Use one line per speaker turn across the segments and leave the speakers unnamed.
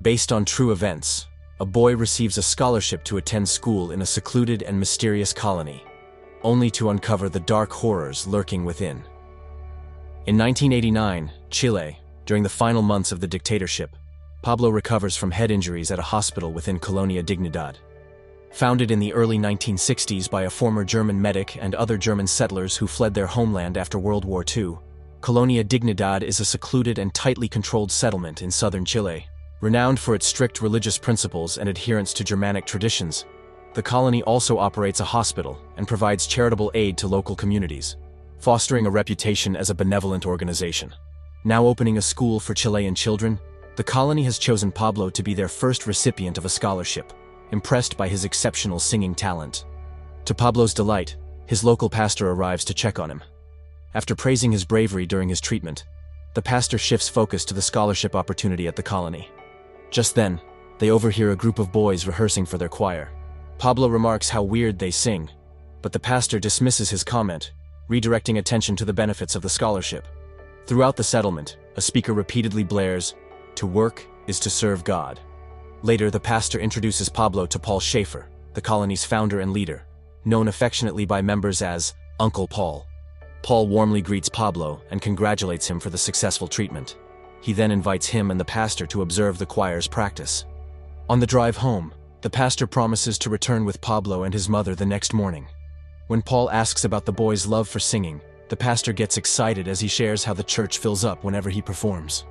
Based on true events, a boy receives a scholarship to attend school in a secluded and mysterious colony, only to uncover the dark horrors lurking within. In 1989, Chile, during the final months of the dictatorship, Pablo recovers from head injuries at a hospital within Colonia Dignidad. Founded in the early 1960s by a former German medic and other German settlers who fled their homeland after World War II, Colonia Dignidad is a secluded and tightly controlled settlement in southern Chile. Renowned for its strict religious principles and adherence to Germanic traditions, the colony also operates a hospital and provides charitable aid to local communities, fostering a reputation as a benevolent organization. Now opening a school for Chilean children, the colony has chosen Pablo to be their first recipient of a scholarship, impressed by his exceptional singing talent. To Pablo's delight, his local pastor arrives to check on him. After praising his bravery during his treatment, the pastor shifts focus to the scholarship opportunity at the colony. Just then, they overhear a group of boys rehearsing for their choir. Pablo remarks how weird they sing, but the pastor dismisses his comment, redirecting attention to the benefits of the scholarship. Throughout the settlement, a speaker repeatedly blares, "To work is to serve God." Later, the pastor introduces Pablo to Paul Schaefer, the colony's founder and leader, known affectionately by members as Uncle Paul. Paul warmly greets Pablo and congratulates him for the successful treatment. He then invites him and the pastor to observe the choir's practice. On the drive home, the pastor promises to return with Pablo and his mother the next morning. When Paul asks about the boy's love for singing, the pastor gets excited as he shares how the church fills up whenever he performs.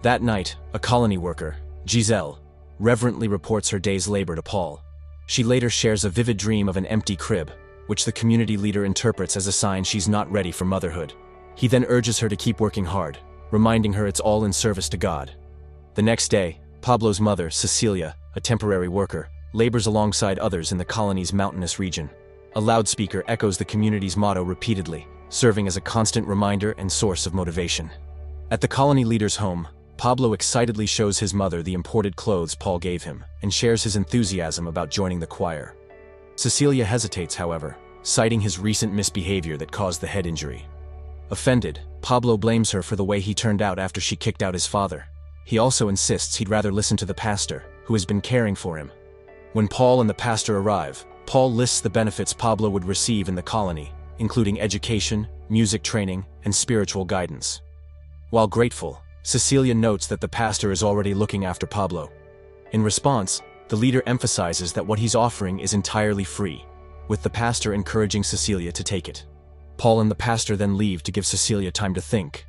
That night, a colony worker, Giselle, reverently reports her day's labor to Paul. She later shares a vivid dream of an empty crib, which the community leader interprets as a sign she's not ready for motherhood. He then urges her to keep working hard, reminding her it's all in service to God. The next day, Pablo's mother, Cecilia, a temporary worker, labors alongside others in the colony's mountainous region. A loudspeaker echoes the community's motto repeatedly, serving as a constant reminder and source of motivation. At the colony leader's home, Pablo excitedly shows his mother the imported clothes Paul gave him and shares his enthusiasm about joining the choir. Cecilia hesitates, however, citing his recent misbehavior that caused the head injury. Offended, Pablo blames her for the way he turned out after she kicked out his father. He also insists he'd rather listen to the pastor, who has been caring for him. When Paul and the pastor arrive, Paul lists the benefits Pablo would receive in the colony, including education, music training, and spiritual guidance. While grateful, Cecilia notes that the pastor is already looking after Pablo. In response, the leader emphasizes that what he's offering is entirely free, with the pastor encouraging Cecilia to take it. Paul and the pastor then leave to give Cecilia time to think.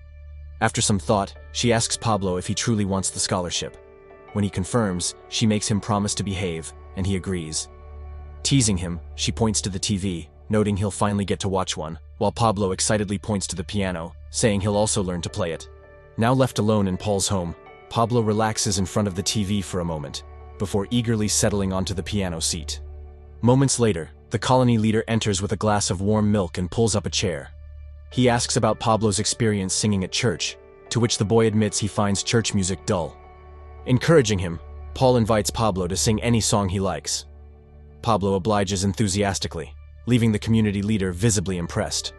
After some thought, she asks Pablo if he truly wants the scholarship. When he confirms, she makes him promise to behave, and he agrees. Teasing him, she points to the TV, noting he'll finally get to watch one, while Pablo excitedly points to the piano, saying he'll also learn to play it. Now left alone in Paul's home, Pablo relaxes in front of the TV for a moment, before eagerly settling onto the piano seat. Moments later, the colony leader enters with a glass of warm milk and pulls up a chair. He asks about Pablo's experience singing at church, to which the boy admits he finds church music dull. Encouraging him, Paul invites Pablo to sing any song he likes. Pablo obliges enthusiastically, leaving the community leader visibly impressed.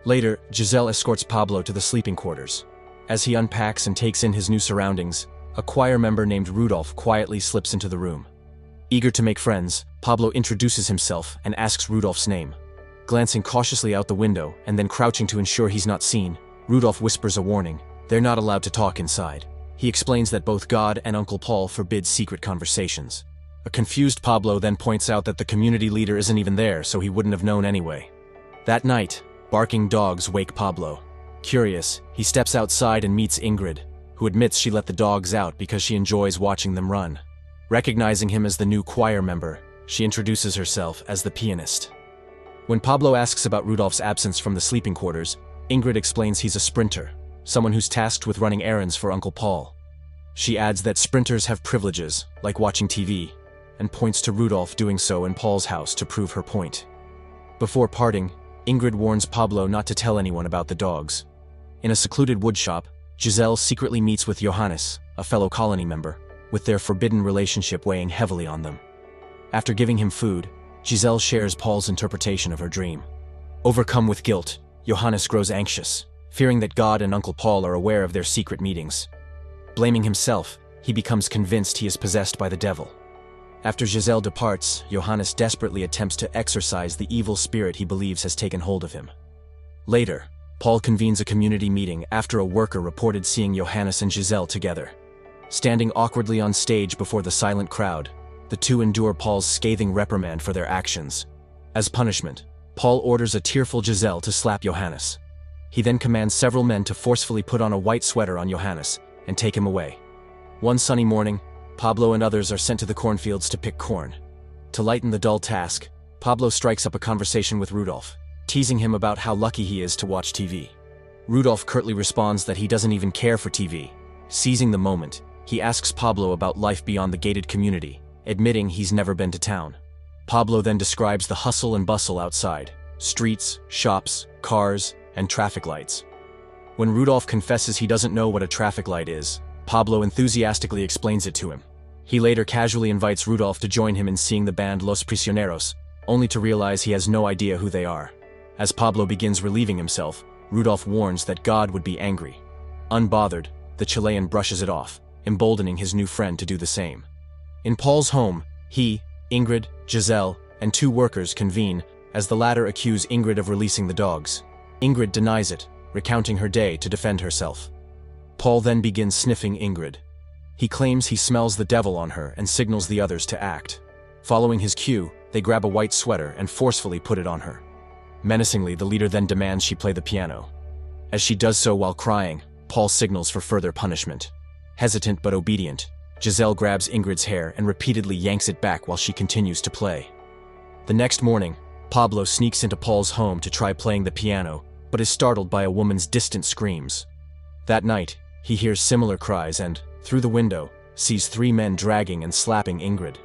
Later, Giselle escorts Pablo to the sleeping quarters. As he unpacks and takes in his new surroundings, a choir member named Rudolph quietly slips into the room. Eager to make friends, Pablo introduces himself and asks Rudolph's name. Glancing cautiously out the window and then crouching to ensure he's not seen, Rudolph whispers a warning: they're not allowed to talk inside. He explains that both God and Uncle Paul forbid secret conversations. A confused Pablo then points out that the community leader isn't even there, so he wouldn't have known anyway. That night, barking dogs wake Pablo. Curious, he steps outside and meets Ingrid, who admits she let the dogs out because she enjoys watching them run. Recognizing him as the new choir member, she introduces herself as the pianist. When Pablo asks about Rudolph's absence from the sleeping quarters, Ingrid explains he's a sprinter, someone who's tasked with running errands for Uncle Paul. She adds that sprinters have privileges, like watching TV, and points to Rudolph doing so in Paul's house to prove her point. Before parting, Ingrid warns Pablo not to tell anyone about the dogs. In a secluded woodshop, Giselle secretly meets with Johannes, a fellow colony member, with their forbidden relationship weighing heavily on them. After giving him food, Giselle shares Paul's interpretation of her dream. Overcome with guilt, Johannes grows anxious, fearing that God and Uncle Paul are aware of their secret meetings. Blaming himself, he becomes convinced he is possessed by the devil. After Giselle departs, Johannes desperately attempts to exorcise the evil spirit he believes has taken hold of him. Later, Paul convenes a community meeting after a worker reported seeing Johannes and Giselle together. Standing awkwardly on stage before the silent crowd, the two endure Paul's scathing reprimand for their actions. As punishment, Paul orders a tearful Giselle to slap Johannes. He then commands several men to forcefully put on a white sweater on Johannes and take him away. One sunny morning, Pablo and others are sent to the cornfields to pick corn. To lighten the dull task, Pablo strikes up a conversation with Rudolf, teasing him about how lucky he is to watch TV. Rudolf curtly responds that he doesn't even care for TV. Seizing the moment, he asks Pablo about life beyond the gated community, admitting he's never been to town. Pablo then describes the hustle and bustle outside: streets, shops, cars, and traffic lights. When Rudolf confesses he doesn't know what a traffic light is, Pablo enthusiastically explains it to him. He later casually invites Rudolf to join him in seeing the band Los Prisioneros, only to realize he has no idea who they are. As Pablo begins relieving himself, Rudolf warns that God would be angry. Unbothered, the Chilean brushes it off, emboldening his new friend to do the same. In Paul's home, he, Ingrid, Giselle, and two workers convene, as the latter accuse Ingrid of releasing the dogs. Ingrid denies it, recounting her day to defend herself. Paul then begins sniffing Ingrid. He claims he smells the devil on her and signals the others to act. Following his cue, they grab a white sweater and forcefully put it on her. Menacingly, the leader then demands she play the piano. As she does so while crying, Paul signals for further punishment. Hesitant but obedient, Giselle grabs Ingrid's hair and repeatedly yanks it back while she continues to play. The next morning, Pablo sneaks into Paul's home to try playing the piano, but is startled by a woman's distant screams. That night, he hears similar cries and, through the window, sees three men dragging and slapping Ingrid.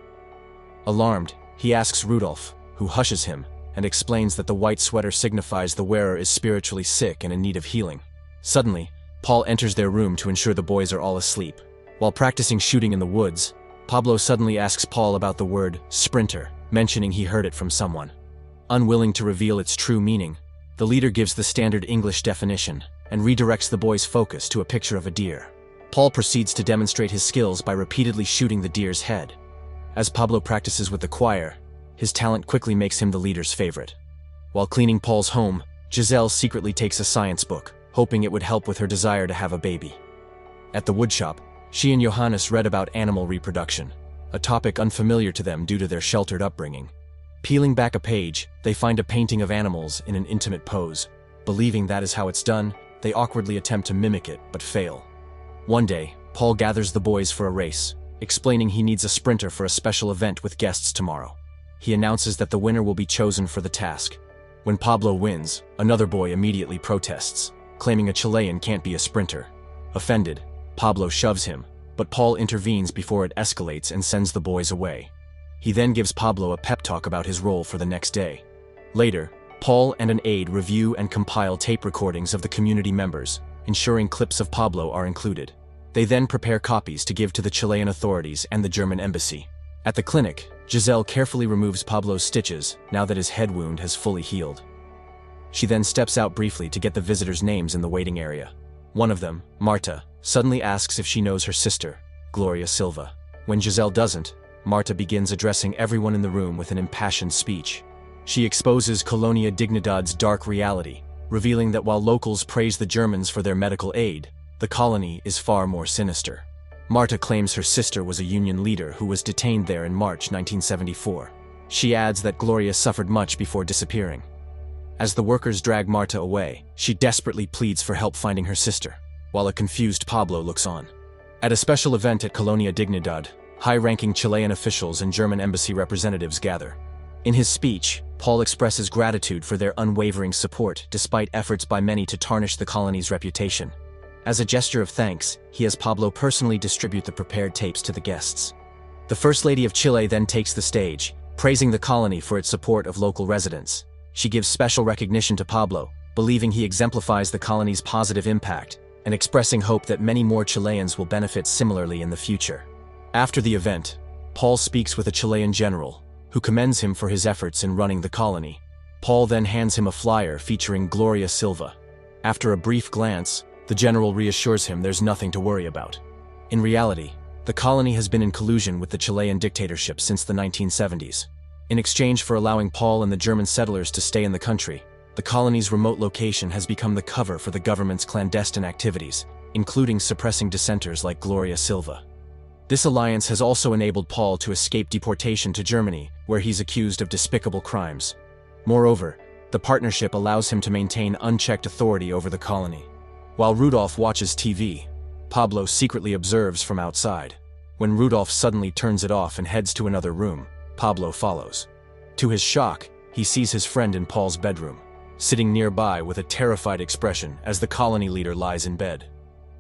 Alarmed, he asks Rudolf, who hushes him, and explains that the white sweater signifies the wearer is spiritually sick and in need of healing. Suddenly, Paul enters their room to ensure the boys are all asleep. While practicing shooting in the woods, Pablo suddenly asks Paul about the word sprinter, mentioning he heard it from someone. Unwilling to reveal its true meaning, the leader gives the standard English definition and redirects the boys' focus to a picture of a deer. Paul proceeds to demonstrate his skills by repeatedly shooting the deer's head. As Pablo practices with the choir, his talent quickly makes him the leader's favorite. While cleaning Paul's home, Giselle secretly takes a science book, hoping it would help with her desire to have a baby. At the woodshop, she and Johannes read about animal reproduction, a topic unfamiliar to them due to their sheltered upbringing. Peeling back a page, they find a painting of animals in an intimate pose. Believing that is how it's done, they awkwardly attempt to mimic it, but fail. One day, Paul gathers the boys for a race, explaining he needs a sprinter for a special event with guests tomorrow. He announces that the winner will be chosen for the task. When Pablo wins, another boy immediately protests, claiming a Chilean can't be a sprinter. Offended, Pablo shoves him, but Paul intervenes before it escalates and sends the boys away. He then gives Pablo a pep talk about his role for the next day. Later, Paul and an aide review and compile tape recordings of the community members, ensuring clips of Pablo are included. They then prepare copies to give to the Chilean authorities and the German embassy. At the clinic, Giselle carefully removes Pablo's stitches now that his head wound has fully healed. She then steps out briefly to get the visitors' names in the waiting area. One of them, Marta, suddenly asks if she knows her sister, Gloria Silva. When Giselle doesn't, Marta begins addressing everyone in the room with an impassioned speech. She exposes Colonia Dignidad's dark reality, revealing that while locals praise the Germans for their medical aid, the colony is far more sinister. Marta claims her sister was a union leader who was detained there in March 1974. She adds that Gloria suffered much before disappearing. As the workers drag Marta away, she desperately pleads for help finding her sister, while a confused Pablo looks on. At a special event at Colonia Dignidad, high-ranking Chilean officials and German embassy representatives gather. In his speech, Paul expresses gratitude for their unwavering support despite efforts by many to tarnish the colony's reputation. As a gesture of thanks, he has Pablo personally distribute the prepared tapes to the guests. The First Lady of Chile then takes the stage, praising the colony for its support of local residents. She gives special recognition to Pablo, believing he exemplifies the colony's positive impact, and expressing hope that many more Chileans will benefit similarly in the future. After the event, Paul speaks with a Chilean general, who commends him for his efforts in running the colony. Paul then hands him a flyer featuring Gloria Silva. After a brief glance, the general reassures him there's nothing to worry about. In reality, The colony has been in collusion with the Chilean dictatorship since the 1970s. In exchange for allowing Paul and the German settlers to stay in the country, the colony's remote location has become the cover for the government's clandestine activities, including suppressing dissenters like Gloria Silva. This alliance has also enabled Paul to escape deportation to Germany, where he's accused of despicable crimes. Moreover, the partnership allows him to maintain unchecked authority over the colony. While Rudolf watches TV, Pablo secretly observes from outside. When Rudolf suddenly turns it off and heads to another room, Pablo follows. To his shock, he sees his friend in Paul's bedroom, sitting nearby with a terrified expression as the colony leader lies in bed.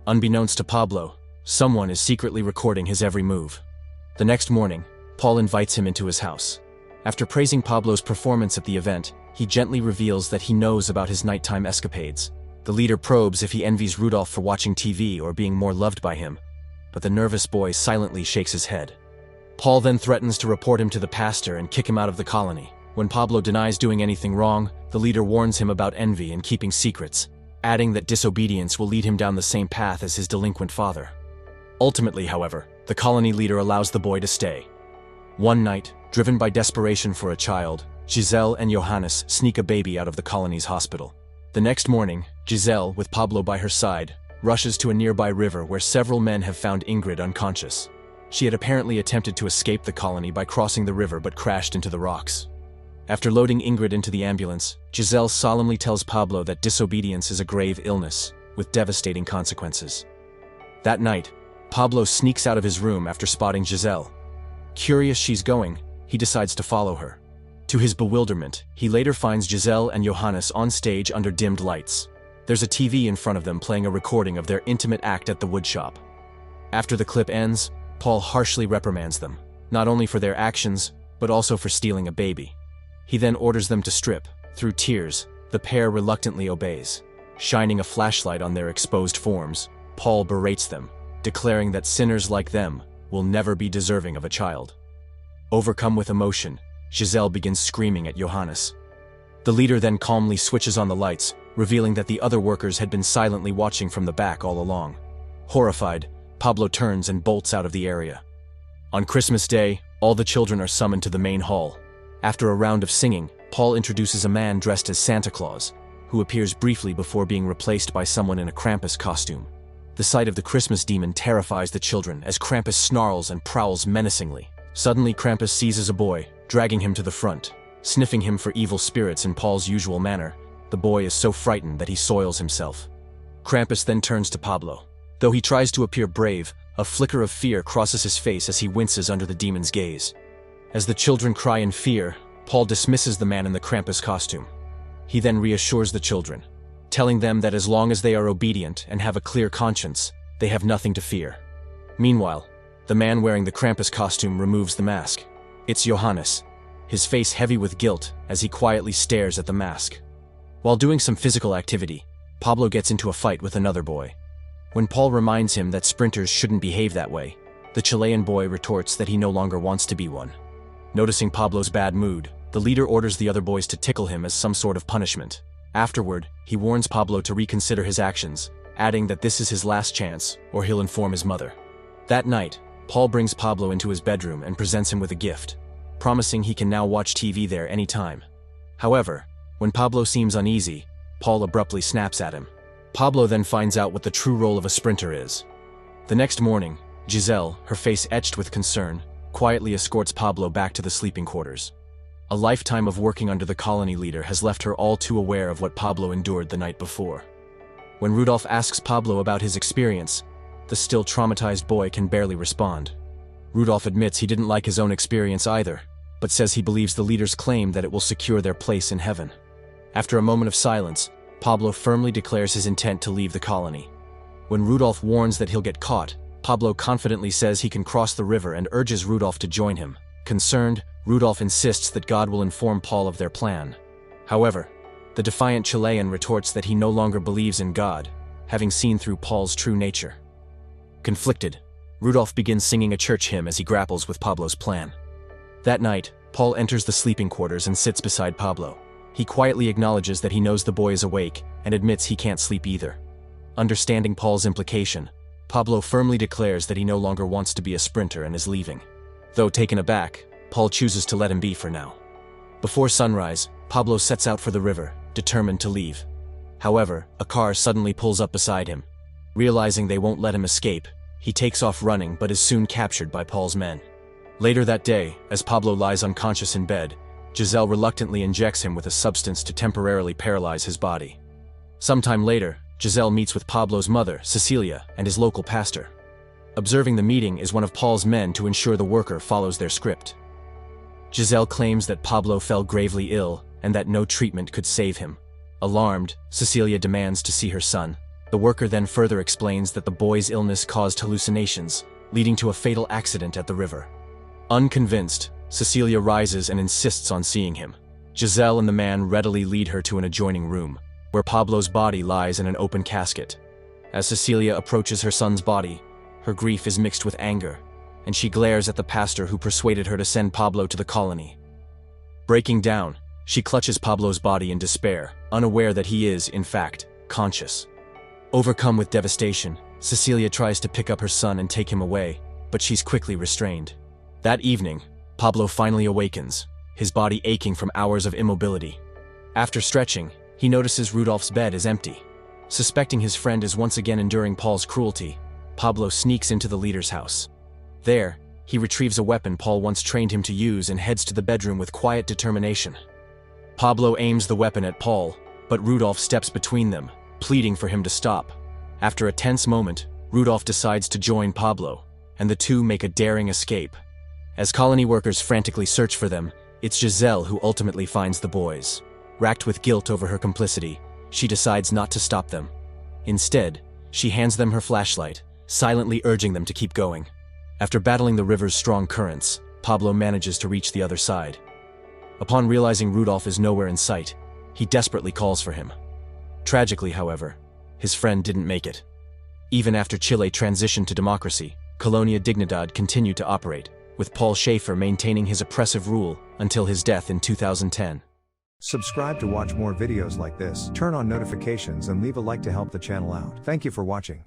Unbeknownst to Pablo, someone is secretly recording his every move. The next morning, Paul invites him into his house. After praising Pablo's performance at the event, he gently reveals that he knows about his nighttime escapades. The leader probes if he envies Rudolf for watching TV or being more loved by him, but the nervous boy silently shakes his head. Paul then threatens to report him to the pastor and kick him out of the colony. When Pablo denies doing anything wrong, the leader warns him about envy and keeping secrets, adding that disobedience will lead him down the same path as his delinquent father. Ultimately, however, the colony leader allows the boy to stay. One night, driven by desperation for a child, Giselle and Johannes sneak a baby out of the colony's hospital. The next morning, Giselle, with Pablo by her side, rushes to a nearby river where several men have found Ingrid unconscious. She had apparently attempted to escape the colony by crossing the river but crashed into the rocks. After loading Ingrid into the ambulance, Giselle solemnly tells Pablo that disobedience is a grave illness, with devastating consequences. That night, Pablo sneaks out of his room after spotting Giselle. Curious she's going, he decides to follow her. To his bewilderment, he later finds Giselle and Johannes on stage under dimmed lights. There's a TV in front of them playing a recording of their intimate act at the woodshop. After the clip ends, Paul harshly reprimands them, not only for their actions, but also for stealing a baby. He then orders them to strip. Through tears, the pair reluctantly obeys. Shining a flashlight on their exposed forms, Paul berates them, declaring that sinners like them will never be deserving of a child. Overcome with emotion, Giselle begins screaming at Johannes. The leader then calmly switches on the lights, revealing that the other workers had been silently watching from the back all along. Horrified, Pablo turns and bolts out of the area. On Christmas Day, all the children are summoned to the main hall. After a round of singing, Paul introduces a man dressed as Santa Claus, who appears briefly before being replaced by someone in a Krampus costume. The sight of the Christmas demon terrifies the children as Krampus snarls and prowls menacingly. Suddenly, Krampus seizes a boy, dragging him to the front. Sniffing him for evil spirits in Paul's usual manner, the boy is so frightened that he soils himself. Krampus then turns to Pablo. Though he tries to appear brave, a flicker of fear crosses his face as he winces under the demon's gaze. As the children cry in fear, Paul dismisses the man in the Krampus costume. He then reassures the children, telling them that as long as they are obedient and have a clear conscience, they have nothing to fear. Meanwhile, the man wearing the Krampus costume removes the mask. It's Johannes, his face heavy with guilt as he quietly stares at the mask. While doing some physical activity, Pablo gets into a fight with another boy. When Paul reminds him that sprinters shouldn't behave that way, the Chilean boy retorts that he no longer wants to be one. Noticing Pablo's bad mood, the leader orders the other boys to tickle him as some sort of punishment. Afterward, he warns Pablo to reconsider his actions, adding that this is his last chance, or he'll inform his mother. That night, Paul brings Pablo into his bedroom and presents him with a gift, promising he can now watch TV there anytime. However, when Pablo seems uneasy, Paul abruptly snaps at him. Pablo then finds out what the true role of a sprinter is. The next morning, Giselle, her face etched with concern, quietly escorts Pablo back to the sleeping quarters. A lifetime of working under the colony leader has left her all too aware of what Pablo endured the night before. When Rudolf asks Pablo about his experience, the still traumatized boy can barely respond. Rudolf admits he didn't like his own experience either, but says he believes the leader's claim that it will secure their place in heaven. After a moment of silence, Pablo firmly declares his intent to leave the colony. When Rudolf warns that he'll get caught, Pablo confidently says he can cross the river and urges Rudolf to join him. Concerned, Rudolf insists that God will inform Paul of their plan. However, the defiant Chilean retorts that he no longer believes in God, having seen through Paul's true nature. Conflicted, Rudolf begins singing a church hymn as he grapples with Pablo's plan. That night, Paul enters the sleeping quarters and sits beside Pablo. He quietly acknowledges that he knows the boy is awake and admits he can't sleep either. Understanding Paul's implication, Pablo firmly declares that he no longer wants to be a sprinter and is leaving. Though taken aback, Paul chooses to let him be for now. Before sunrise, Pablo sets out for the river, determined to leave. However, a car suddenly pulls up beside him. Realizing they won't let him escape, he takes off running but is soon captured by Paul's men. Later that day, as Pablo lies unconscious in bed, Giselle reluctantly injects him with a substance to temporarily paralyze his body. Sometime later, Giselle meets with Pablo's mother, Cecilia, and his local pastor. Observing the meeting is one of Paul's men to ensure the worker follows their script. Giselle claims that Pablo fell gravely ill and that no treatment could save him. Alarmed, Cecilia demands to see her son. The worker then further explains that the boy's illness caused hallucinations, leading to a fatal accident at the river. Unconvinced, Cecilia rises and insists on seeing him. Giselle and the man readily lead her to an adjoining room, where Pablo's body lies in an open casket. As Cecilia approaches her son's body, her grief is mixed with anger, and she glares at the pastor who persuaded her to send Pablo to the colony. Breaking down, she clutches Pablo's body in despair, unaware that he is, in fact, conscious. Overcome with devastation, Cecilia tries to pick up her son and take him away, but she's quickly restrained. That evening, Pablo finally awakens, his body aching from hours of immobility. After stretching, he notices Rudolph's bed is empty. Suspecting his friend is once again enduring Paul's cruelty, Pablo sneaks into the leader's house. There, he retrieves a weapon Paul once trained him to use and heads to the bedroom with quiet determination. Pablo aims the weapon at Paul, but Rudolph steps between them, pleading for him to stop. After a tense moment, Rudolph decides to join Pablo, and the two make a daring escape. As colony workers frantically search for them, it's Giselle who ultimately finds the boys. Racked with guilt over her complicity, she decides not to stop them. Instead, she hands them her flashlight, silently urging them to keep going. After battling the river's strong currents, Pablo manages to reach the other side. Upon realizing Rudolph is nowhere in sight, he desperately calls for him. Tragically, however, his friend didn't make it. Even after Chile transitioned to democracy, Colonia Dignidad continued to operate, with Paul Schaefer maintaining his oppressive rule until his death in 2010.
Subscribe to watch more videos like this, turn on notifications and leave a like to help the channel out. Thank you for watching.